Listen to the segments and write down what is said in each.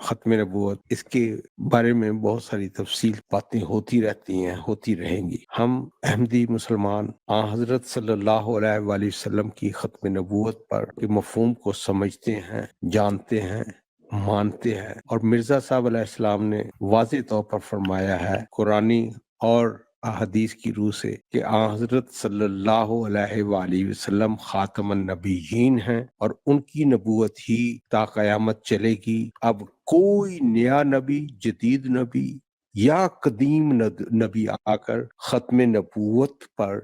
ختم نبوت، اس کے بارے میں بہت ساری تفصیل باتیں ہوتی رہتی ہیں، ہوتی رہیں گی۔ ہم احمدی مسلمان حضرت صلی اللہ علیہ وآلہ وسلم کی ختم نبوت پر کے مفہوم کو سمجھتے ہیں، جانتے ہیں، مانتے ہیں، اور مرزا صاحب علیہ السلام نے واضح طور پر فرمایا ہے قرآنی اور احادیث کی روح سے کہ حضرت صلی اللہ علیہ وآلہ وسلم خاتم النبیین ہیں اور ان کی نبوت ہی تا قیامت چلے گی۔ اب کوئی نیا نبی، جدید نبی یا قدیم نبی آ کر ختم نبوت پر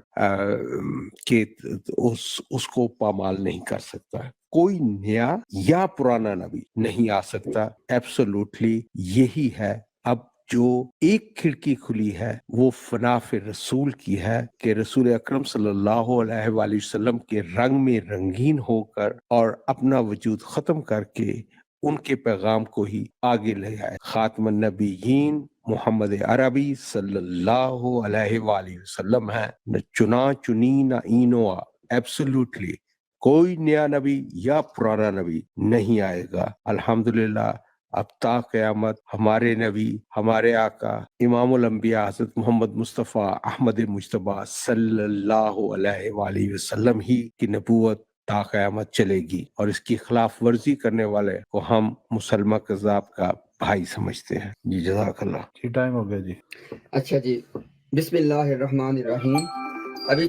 اس کو پامال نہیں کر سکتا ہے۔ کوئی نیا یا پرانا نبی نہیں آ سکتا۔ ایبسولوٹلی یہی ہے۔ اب جو ایک کھڑکی کھلی ہے وہ فناء رسول کی ہے کہ رسول اکرم صلی اللہ علیہ وآلہ وسلم کے رنگ میں رنگین ہو کر اور اپنا وجود ختم کر کے ان کے پیغام کو ہی آگے لے آئے۔ خاتم النبیین محمد عربی صلی اللہ علیہ وآلہ وسلم ہے، نہ چنا چنی نہ اینوا۔ ایبسولوٹلی کوئی نیا نبی یا پرانا نبی نہیں آئے گا۔ الحمدللہ اب تا قیامت ہمارے نبی، ہمارے آقا امام الانبیاء حضرت محمد مصطفیٰ احمد مجتبیٰ صلی اللہ علیہ وآلہ وسلم ہی کی نبوت تا قیامت چلے گی، اور اس کی خلاف ورزی کرنے والے کو ہم مسلمہ کذاب کا بھائی سمجھتے ہیں۔ جی جزاک اللہ۔ جی ٹائم ہو گیا جی۔ اچھا جی، بسم اللہ الرحمن الرحیم۔ ابھی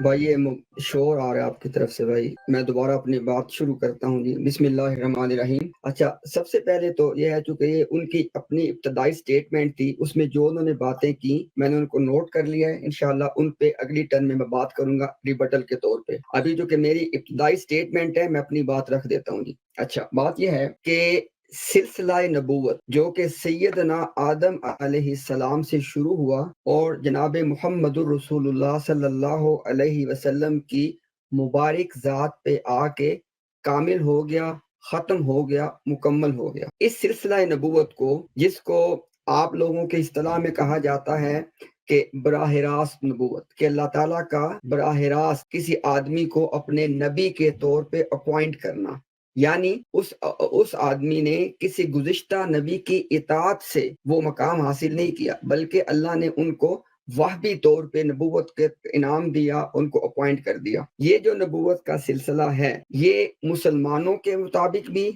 بھائی یہ شور آ رہا ہے آپ کی طرف سے، بھائی میں دوبارہ اپنی بات شروع کرتا ہوں جی۔ بسم اللہ الرحمن الرحیم۔ اچھا، سب سے پہلے تو یہ ہے چونکہ یہ ان کی اپنی ابتدائی سٹیٹمنٹ تھی، اس میں جو انہوں نے باتیں کی میں نے ان کو نوٹ کر لیا ہے، انشاءاللہ ان پہ اگلی ٹرن میں بات کروں گا ریبٹل کے طور پہ۔ ابھی جو کہ میری ابتدائی سٹیٹمنٹ ہے میں اپنی بات رکھ دیتا ہوں جی۔ اچھا، بات یہ ہے کہ سلسلہ نبوت جو کہ سیدنا آدم علیہ السلام سے شروع ہوا اور جناب محمد الرسول اللہ صلی اللہ علیہ وسلم کی مبارک ذات پہ آ کے کامل ہو گیا، ختم ہو گیا، مکمل ہو گیا۔ اس سلسلہ نبوت کو، جس کو آپ لوگوں کے اصطلاح میں کہا جاتا ہے کہ براہ راست نبوت، کہ اللہ تعالیٰ کا براہ راست کسی آدمی کو اپنے نبی کے طور پہ اپوائنٹ کرنا، یعنی اس آدمی نے کسی گزشتہ نبی کی اطاعت سے وہ مقام حاصل نہیں کیا، بلکہ اللہ نے ان کو وحبی طور پہ نبوت کے انعام دیا، ان کو اپوائنٹ کر دیا۔ یہ جو نبوت کا سلسلہ ہے یہ مسلمانوں کے مطابق بھی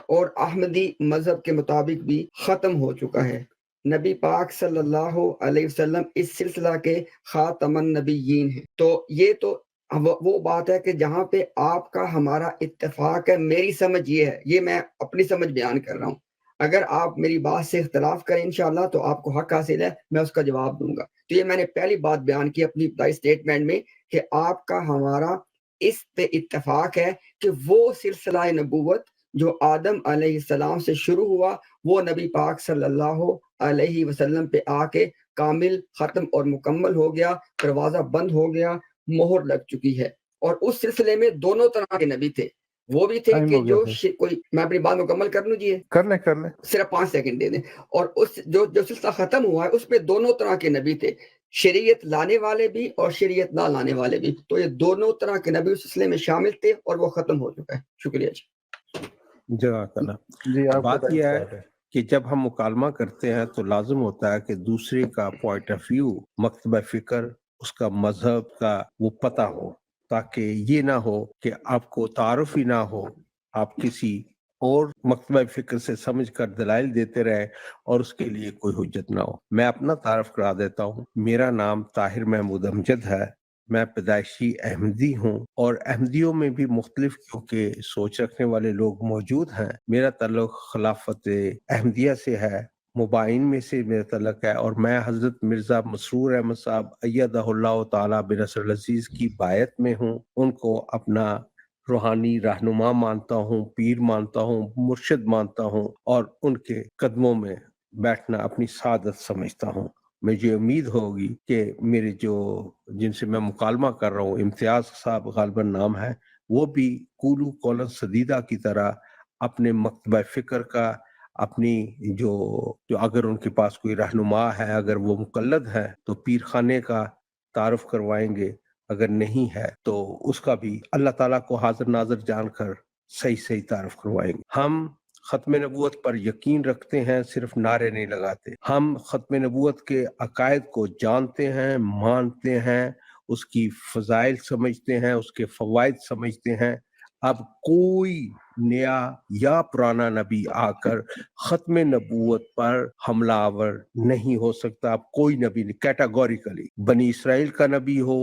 اور احمدی مذہب کے مطابق بھی ختم ہو چکا ہے۔ نبی پاک صلی اللہ علیہ وسلم اس سلسلہ کے خاتم النبیین ہیں۔ تو یہ تو وہ بات ہے کہ جہاں پہ آپ کا ہمارا اتفاق ہے۔ میری سمجھ یہ ہے، یہ میں اپنی سمجھ بیان کر رہا ہوں، اگر آپ میری بات سے اختلاف کریں انشاءاللہ تو آپ کو حق حاصل ہے، میں اس کا جواب دوں گا۔ تو یہ میں نے پہلی بات بیان کی اپنی ابتدائی سٹیٹمنٹ میں کہ آپ کا ہمارا اس پہ اتفاق ہے کہ وہ سلسلہ نبوت جو آدم علیہ السلام سے شروع ہوا وہ نبی پاک صلی اللہ علیہ وسلم پہ آ کے کامل، ختم اور مکمل ہو گیا، دروازہ بند ہو گیا، مہر لگ چکی ہے۔ اور اس سلسلے میں دونوں طرح کے نبی تھے، وہ بھی تھے کہ جو کوئی، میں اپنی بات مکمل کر لوں جی، کر لیں صرف 5 سیکنڈ دے دیں۔ اور اس جو سلسلہ ختم ہوا ہے اس پہ دونوں طرح کے نبی تھے، شریعت لانے والے بھی اور شریعت نہ لانے والے بھی، تو یہ دونوں طرح کے نبی اس سلسلے میں شامل تھے اور وہ ختم ہو چکا ہے۔ شکریہ جی۔ جزاک اللہ۔ جی بات یہ ہے کہ جب ہم مکالمہ کرتے ہیں تو لازم ہوتا ہے کہ دوسرے کا پوائنٹ آف ویو، مکتبہ فکر، اس کا مذہب کا وہ پتہ ہو، تاکہ یہ نہ ہو کہ آپ کو تعارف ہی نہ ہو، آپ کسی اور مکتبہ فکر سے سمجھ کر دلائل دیتے رہے اور اس کے لیے کوئی حجت نہ ہو۔ میں اپنا تعارف کرا دیتا ہوں، میرا نام طاہر محمود امجد ہے، میں پیدائشی احمدی ہوں، اور احمدیوں میں بھی مختلف کیونکہ سوچ رکھنے والے لوگ موجود ہیں۔ میرا تعلق خلافت احمدیہ سے ہے، مبائن میں سے میرا تعلق ہے، اور میں حضرت مرزا مسرور احمد صاحب ایدہ اللہ تعالیٰ بنصر العزیز کی بیعت میں ہوں، ان کو اپنا روحانی رہنما مانتا ہوں، پیر مانتا ہوں، مرشد مانتا ہوں، اور ان کے قدموں میں بیٹھنا اپنی سعادت سمجھتا ہوں۔ مجھے امید ہوگی کہ میرے جن سے میں مکالمہ کر رہا ہوں، امتیاز صاحب غالباً نام ہے، وہ بھی قولو قولا سدیدہ کی طرح اپنے مکتبہ فکر کا، اپنی جو اگر ان کے پاس کوئی رہنما ہے، اگر وہ مقلد ہے تو پیر خانے کا تعارف کروائیں گے، اگر نہیں ہے تو اس کا بھی اللہ تعالیٰ کو حاضر ناظر جان کر صحیح تعارف کروائیں گے۔ ہم ختم نبوت پر یقین رکھتے ہیں، صرف نعرے نہیں لگاتے۔ ہم ختم نبوت کے عقائد کو جانتے ہیں، مانتے ہیں، اس کی فضائل سمجھتے ہیں، اس کے فوائد سمجھتے ہیں۔ اب کوئی نیا یا پرانا نبی آ کر ختم نبوت پر حملہ آور نہیں ہو سکتا۔ اب کوئی نبی نہیں، کیٹاگوریکلی، بنی اسرائیل کا نبی ہو،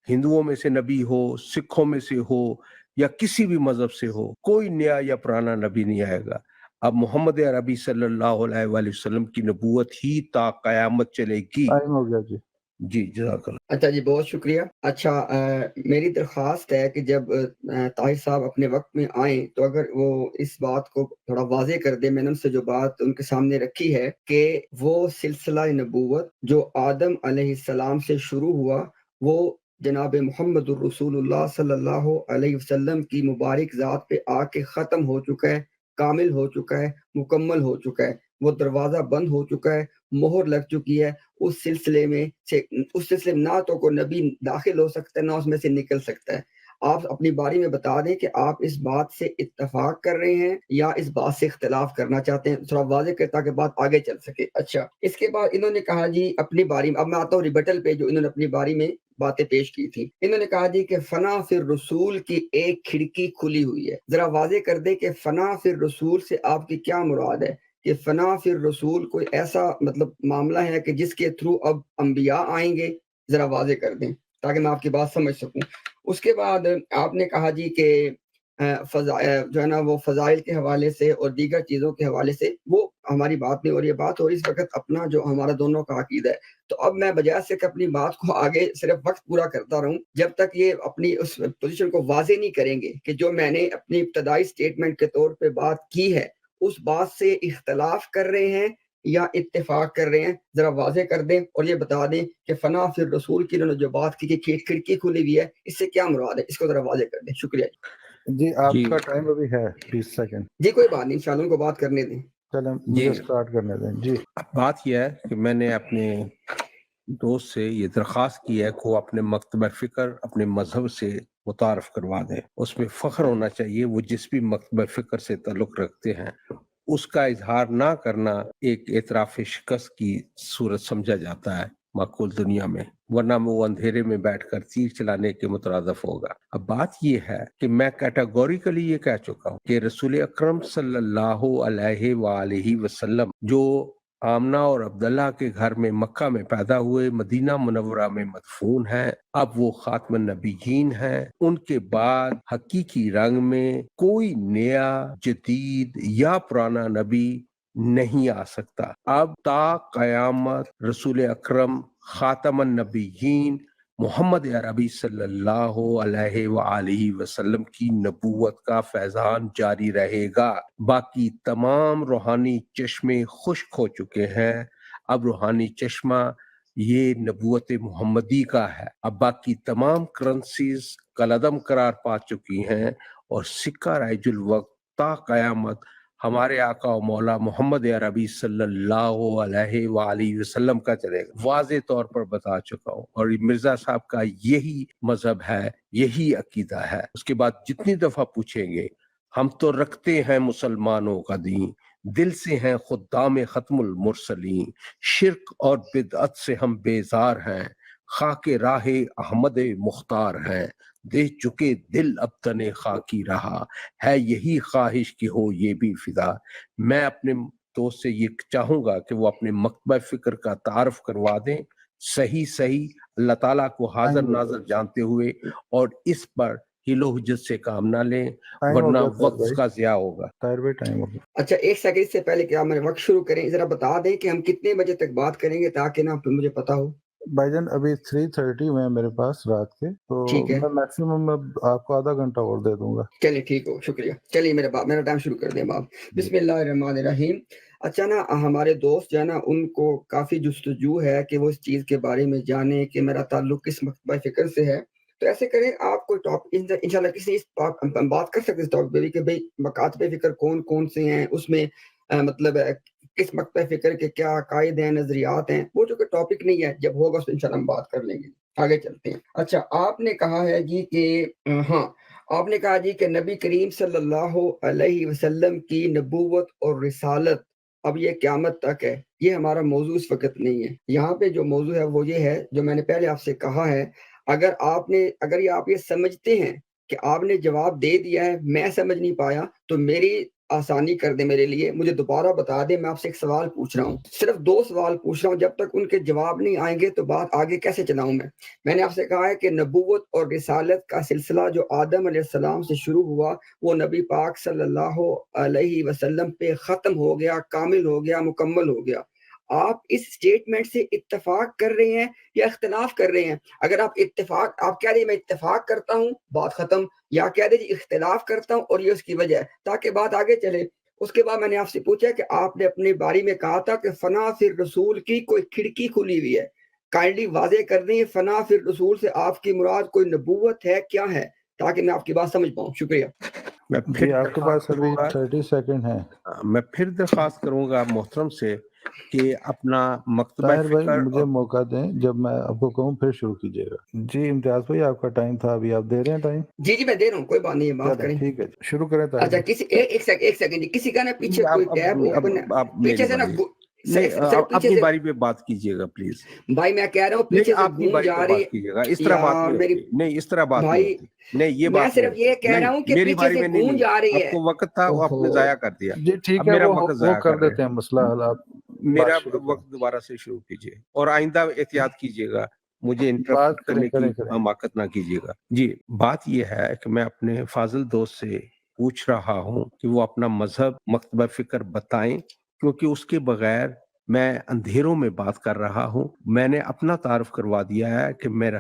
ہندوؤں میں سے نبی ہو، سکھوں میں سے ہو، یا کسی بھی مذہب سے ہو، کوئی نیا یا پرانا نبی نہیں آئے گا۔ اب محمد عربی صلی اللہ علیہ وآلہ وسلم کی نبوت ہی تا قیامت چلے گی۔ ٹائم ہو گیا جی۔ جی جزاک اللہ۔ اچھا جی، بہت شکریہ۔ اچھا میری درخواست ہے کہ جب طاہر صاحب اپنے وقت میں آئیں تو اگر وہ اس بات کو تھوڑا واضح کر دیں، میں نے ان سے جو بات ان کے سامنے رکھی ہے کہ وہ سلسلہ نبوت جو آدم علیہ السلام سے شروع ہوا، وہ جناب محمد الرسول اللہ صلی اللہ علیہ وسلم کی مبارک ذات پہ آ کے ختم ہو چکا ہے، کامل ہو چکا ہے، مکمل ہو چکا ہے، وہ دروازہ بند ہو چکا ہے، مہر لگ چکی ہے۔ اس سلسلے میں نہ تو کوئی نبی داخل ہو سکتا ہے، نہ اس میں سے نکل سکتا ہے۔ آپ اپنی باری میں بتا دیں کہ آپ اس بات سے اتفاق کر رہے ہیں یا اس بات سے اختلاف کرنا چاہتے ہیں، تھوڑا واضح کریں تاکہ بات آگے چل سکے۔ اچھا، اس کے بعد انہوں نے کہا جی اپنی باری میں، اب میں آتا ہوں ریبٹل پہ جو انہوں نے اپنی باری میں باتیں پیش کی تھی۔ انہوں نے کہا جی کہ فنا فی الرسول کی ایک کھڑکی کھلی ہوئی ہے۔ ذرا واضح کر دیں کہ فنا فی الرسول سے آپ کی کیا مراد ہے؟ کہ فنا فی الرسول کوئی ایسا مطلب معاملہ ہے کہ جس کے تھرو اب انبیاء آئیں گے؟ ذرا واضح کر دیں تاکہ میں آپ کی بات سمجھ سکوں۔ اس کے بعد آپ نے کہا جی کہ جو ہے نا وہ فضائل کے حوالے سے اور دیگر چیزوں کے حوالے سے وہ ہماری بات نہیں، اور یہ بات اور اس وقت اپنا جو ہمارا دونوں کا عقیدہ ہے۔ تو اب میں بجائے سے کہ اپنی بات کو آگے صرف وقت پورا کرتا رہوں جب تک یہ اپنی اس پوزیشن کو واضح نہیں کریں گے کہ جو میں نے اپنی ابتدائی سٹیٹمنٹ کے طور پہ بات کی ہے اس بات سے اختلاف کر رہے ہیں یا اتفاق کر رہے ہیں، ذرا واضح کر دیں اور یہ بتا دیں کہ فنا فی الرسول کی انہوں نے جو بات کی کہ کھڑکی کھلی ہوئی ہے، اس سے کیا مراد ہے، اس کو ذرا واضح کر دیں۔ شکریہ جی آپ کا ٹائم ابھی ہے 20 سیکنڈ۔ جی کوئی بات نہیں، انشاءاللہ ان کو بات کرنے دیں۔ چلیں مجھے سٹارٹ کرنے دیں۔ جی بات یہ ہے کہ میں نے اپنے دوست سے یہ درخواست کی ہے کہ وہ اپنے مکتبہ فکر اپنے مذہب سے متعارف کروا دیں۔ اس میں فخر ہونا چاہیے، وہ جس بھی مکتبہ فکر سے تعلق رکھتے ہیں اس کا اظہار نہ کرنا ایک اعتراف شکست کی صورت سمجھا جاتا ہے معقول دنیا میں، ورنہ وہ اندھیرے میں بیٹھ کر تیر چلانے کے مترادف ہوگا۔ اب بات یہ ہے کہ میں کیٹاگوریکلی یہ کہہ چکا ہوں کہ رسول اکرم صلی اللہ علیہ وآلہ وسلم جو آمنہ اور عبداللہ کے گھر میں مکہ میں پیدا ہوئے، مدینہ منورہ میں مدفون ہیں، اب وہ خاتم النبیین ہیں۔ ان کے بعد حقیقی رنگ میں کوئی نیا، جدید یا پرانا نبی نہیں آ سکتا۔ اب تا قیامت رسول اکرم خاتم النبیین محمد عربی صلی اللہ علیہ وآلہ وسلم کی نبوت کا فیضان جاری رہے گا۔ باقی تمام روحانی چشمے خشک ہو چکے ہیں، اب روحانی چشمہ یہ نبوت محمدی کا ہے۔ اب باقی تمام کرنسیز کالعدم قرار پا چکی ہیں اور سکہ رائج الوقت تا قیامت ہمارے آقا و مولا محمد عربی صلی اللہ علیہ وآلہ وسلم کا چلے گا۔ واضح طور پر بتا چکا ہوں، اور مرزا صاحب کا یہی مذہب ہے، یہی عقیدہ ہے۔ اس کے بعد جتنی دفعہ پوچھیں گے، ہم تو رکھتے ہیں مسلمانوں کا دین، دل سے ہیں خدام ختم المرسلین، شرک اور بدعت سے ہم بیزار ہیں، خاک راہ احمد مختار ہیں، دے چکے دل اب تن خاکی رہا، ہے یہی خواہش کہ ہو یہ بھی فدا۔ میں اپنے دوست سے یہ چاہوں گا کہ وہ اپنے مکتبہ فکر کا تعارف کروا دیں، صحیح اللہ تعالیٰ کو حاضر ناظر جانتے ہوئے، اور اس پر ہیلو حجت سے کام نہ لیں ورنہ وقت کا ضیاع ہوگا۔ اچھا ایک سیکنڈ سے پہلے کہ آپ میرے وقت شروع کریں، ذرا بتا دیں کہ ہم کتنے بجے تک بات کریں گے تاکہ نا پھر مجھے پتا ہو۔ بھائی جان ابھی 3:30 ہوئے ہیں میرے پاس رات کے، تو میں میکسیمم آپ کو آدھا گھنٹہ اور دے دوں گا۔ چلیے ٹھیک ہو، شکریہ۔ چلیے میرا ٹائم شروع کر دیں آپ۔ بسم اللہ الرحمن الرحیم۔ اچھا نا ہمارے دوست جو ہے نا ان کو کافی جستجو ہے کہ وہ اس چیز کے بارے میں جانیں کہ میرا تعلق کس مکتبہ فکر سے ہے، تو ایسے کریں آپ کوئی ٹاپک انشاءاللہ کسی بات کر سکتے اس ٹاپک پہ بھی کہ بھئی مکاتب فکر کون کون سے ہیں، اس میں مطلب کس مکتبہ فکر کے کیا عقائد ہیں، نظریات ہیں، وہ جو کہ ٹاپک نہیں ہے، جب ہوگا اس پہ انشاءاللہ ہم بات کر لیں گے۔ آگے چلتے ہیں۔ اچھا آپ نے کہا ہے جی کہ ہاں آپ نے کہا جی کہ نبی کریم صلی اللہ علیہ وسلم کی نبوت اور رسالت اب یہ قیامت تک ہے، یہ ہمارا موضوع اس وقت نہیں ہے۔ یہاں پہ جو موضوع ہے وہ یہ ہے جو میں نے پہلے آپ سے کہا ہے، اگر آپ یہ سمجھتے ہیں کہ آپ نے جواب دے دیا ہے، میں سمجھ نہیں پایا، تو میری آسانی کر دیں میرے لیے، مجھے دوبارہ بتا دیں۔ میں آپ سے ایک سوال پوچھ رہا ہوں، صرف 2 سوال پوچھ رہا ہوں، جب تک ان کے جواب نہیں آئیں گے تو بات آگے کیسے چلاؤں میں نے آپ سے کہا ہے کہ نبوت اور رسالت کا سلسلہ جو آدم علیہ السلام سے شروع ہوا وہ نبی پاک صلی اللہ علیہ وسلم پہ ختم ہو گیا، کامل ہو گیا، مکمل ہو گیا۔ آپ اس سٹیٹمنٹ سے اتفاق کر رہے ہیں یا اختلاف کر رہے ہیں؟ اگر آپ کہہ رہے ہیں میں اتفاق کرتا ہوں، بات ختم، یا کہہ دیں جی اختلاف کرتا ہوں اور یہ اس کی وجہ ہے، تاکہ بات آگے چلے۔ اس کے بعد میں نے آپ سے پوچھا کہ آپ نے اپنی باری میں کہا تھا کہ فنا فی الرسول کی کوئی کھڑکی کھلی ہوئی ہے، کائنڈلی واضح کر دیں فنا فی الرسول سے آپ کی مراد کوئی نبوت ہے، کیا ہے، تاکہ میں آپ کی بات سمجھ پاؤں۔ شکریہ۔ میں جی پھر آپ کے پاس ابھی 30 سیکنڈ ہیں۔ میں پھر درخواست کروں گا محترم سے کہ اپنا مکتبہ طاہر بھائی فکر مجھے موقع دیں، جب میں آپ کو کہوں پھر شروع کیجیے گا۔ جی امتیاز بھائی آپ کا ٹائم تھا، ابھی آپ دے رہے ہیں ٹائم؟ جی میں دے رہا ہوں، کوئی بات نہیں ہے، بات کریں۔ ٹھیک ہے جی شروع کریں طاہر اچھا بھائی۔ کسی ایک سیکنڈ جی، کسی کا نا پیچھے کوئی ٹیب اوپن ہے، اب پیچھے میری سے نا باری نہیں، اپنی باری پہ بات کیجیے گا پلیز۔ بھائی میں کہہ رہا ہوں پیچھے نہیں، سے اپنی گونج باری پہ آ رہی بات کیجیے گا، اس طرح بات یار نہیں میری ہوتی، نہیں اس طرح بات نہیں بھائی، ہوتی، نہیں یہ میں بات نہیں صرف یہ ہوتی، کہہ نہیں رہا ہوں کہ میری پیچھے باری سے میں نہیں، گونج آ رہی آپ ہے۔ کو وقت تھا وہ آپ نے ضائع کر دیا، جی ٹھیک اب ہے، میرا وہ وقت وہ ضائع کر کر رہے دیتے ہیں، مسئلہ حل۔ آپ میرا بات شروع کریں۔ وقت دوبارہ سے شروع کیجیے اور آئندہ احتیاط کیجیے گا، مجھے بات انٹرپٹ کرنے کی کریں۔ حماقت نہ کیجیے گا۔ جی بات یہ ہے کہ میں اپنے فاضل دوست سے پوچھ رہا ہوں کہ وہ اپنا مذہب مکتبہ فکر بتائیں، کیونکہ اس کے بغیر میں اندھیروں میں بات کر رہا ہوں۔ میں نے اپنا تعارف کروا دیا ہے کہ میرا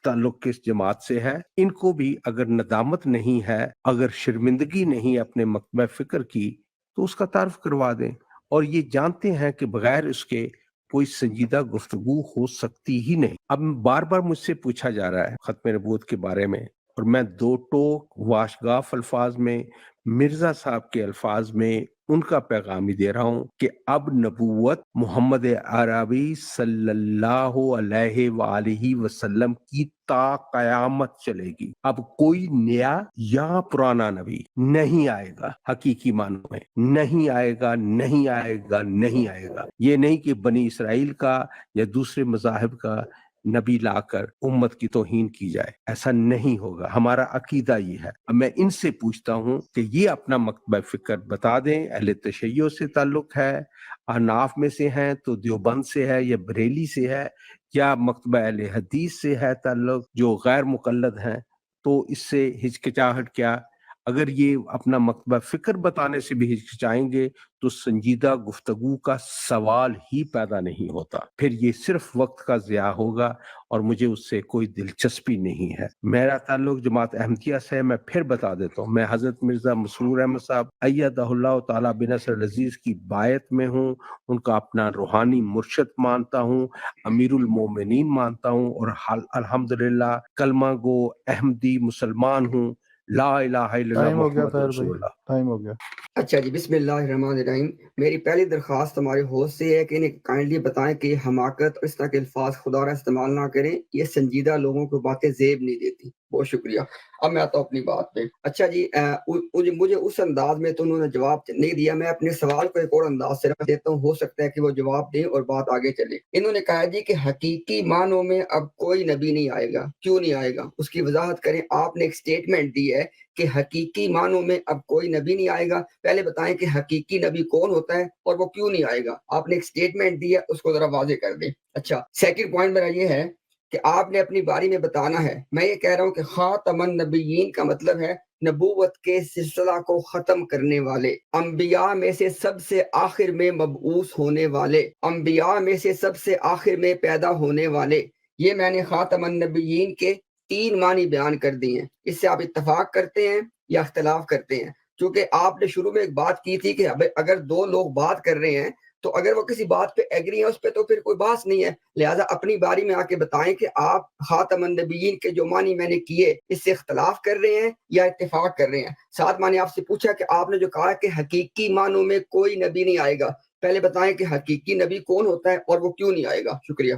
تعلق کس جماعت سے ہے۔ ان کو بھی اگر ندامت نہیں ہے، اگر شرمندگی نہیں اپنے مکتبہ فکر کی، تو اس کا تعارف کروا دیں، اور یہ جانتے ہیں کہ بغیر اس کے کوئی سنجیدہ گفتگو ہو سکتی ہی نہیں۔ اب بار بار مجھ سے پوچھا جا رہا ہے ختم نبوت کے بارے میں، اور میں 2 ٹوک واشگاف الفاظ میں، مرزا صاحب کے الفاظ میں ان کا پیغام ہی دے رہا ہوں کہ اب نبوت محمد عربی صلی اللہ علیہ وآلہ وسلم کی تا قیامت چلے گی۔ اب کوئی نیا یا پرانا نبی نہیں آئے گا، حقیقی معنوں میں نہیں آئے گا، نہیں آئے گا، نہیں آئے گا۔ یہ نہیں کہ بنی اسرائیل کا یا دوسرے مذاہب کا نبی لا کر امت کی توہین کی جائے، ایسا نہیں ہوگا۔ ہمارا عقیدہ یہ ہے۔ اب میں ان سے پوچھتا ہوں کہ یہ اپنا مکتبہ فکر بتا دیں، اہل تشیع سے تعلق ہے، احناف میں سے ہیں تو دیوبند سے ہے یا بریلی سے ہے، یا مکتبہ اہل حدیث سے ہے تعلق جو غیر مقلد ہیں، تو اس سے ہچکچاہٹ کیا؟ اگر یہ اپنا مکتبہ فکر بتانے سے بھی ہچکچائیں گے تو سنجیدہ گفتگو کا سوال ہی پیدا نہیں ہوتا، پھر یہ صرف وقت کا ضیاع ہوگا اور مجھے اس سے کوئی دلچسپی نہیں ہے۔ میرا تعلق جماعت احمدیہ سے، میں پھر بتا دیتا ہوں، میں حضرت مرزا مسرور احمد صاحب ایدہ اللہ تعالیٰ بنصر العزیز کی بایت میں ہوں، ان کا اپنا روحانی مرشد مانتا ہوں، امیر المومنین مانتا ہوں، اور الحمدللہ کلمہ گو احمدی مسلمان ہوں۔ لا الہ الا اللہ ٹائم ہو گیا محمد طاہر رسول بھائی، اللہ۔ ٹائم ہو گیا۔ اچھا جی، بسم اللہ الرحمن الرحیم۔ میری پہلی درخواست ہمارے ہوسٹ سے ہے کہ انہیں کائنڈلی بتائیں کہ حماقت اور اس طرح کے الفاظ خدا را استعمال نہ کریں، یہ سنجیدہ لوگوں کو باتیں زیب نہیں دیتی۔ بہت شکریہ۔ اب میں آتا ہوں اپنی بات پہ۔ اچھا جی، مجھے اس انداز میں تو انہوں نے جواب نہیں دیا، میں اپنے سوال کو ایک اور انداز سے رکھ دیتا ہوں، ہو سکتا ہے کہ وہ جواب دیں اور بات آگے چلے۔ انہوں نے کہا جی کہ حقیقی معنوں میں اب کوئی نبی نہیں آئے گا، کیوں نہیں آئے گا اس کی وضاحت کریں۔ آپ نے ایک سٹیٹمنٹ دی ہے کہ حقیقی معنوں میں اب کوئی نبی نہیں آئے گا، پہلے بتائیں کہ حقیقی نبی کون ہوتا ہے اور وہ کیوں نہیں آئے گا۔ آپ نے ایک سٹیٹمنٹ دی ہے، اس کو ذرا واضح کر دیں۔ اچھا، سیکنڈ پوائنٹ میرا یہ ہے کہ آپ نے اپنی باری میں بتانا ہے، میں یہ کہہ رہا ہوں کہ خاتم النبیین کا مطلب ہے نبوت کے سلسلہ کو ختم کرنے والے، انبیاء میں سے سب سے آخر میں مبعوث ہونے والے، انبیاء میں سے سب سے آخر میں پیدا ہونے والے۔ یہ میں نے خاتم النبیین کے 3 معنی بیان کر دی ہیں۔ اس سے آپ اتفاق کرتے ہیں یا اختلاف کرتے ہیں؟ چونکہ آپ نے شروع میں ایک بات کی تھی کہ اگر 2 لوگ بات کر رہے ہیں تو اگر وہ کسی بات پہ ایگری ہیں اس پہ تو پھر کوئی بحث نہیں ہے، لہٰذا اپنی باری میں آ کے بتائیں کہ آپ خاتم النبیین کے جو معنی میں نے کیے اس سے اختلاف کر رہے ہیں یا اتفاق کر رہے ہیں۔ ساتھ میں نے آپ سے پوچھا کہ آپ نے جو کہا کہ حقیقی معنوں میں کوئی نبی نہیں آئے گا، پہلے بتائیں کہ حقیقی نبی کون ہوتا ہے اور وہ کیوں نہیں آئے گا۔ شکریہ۔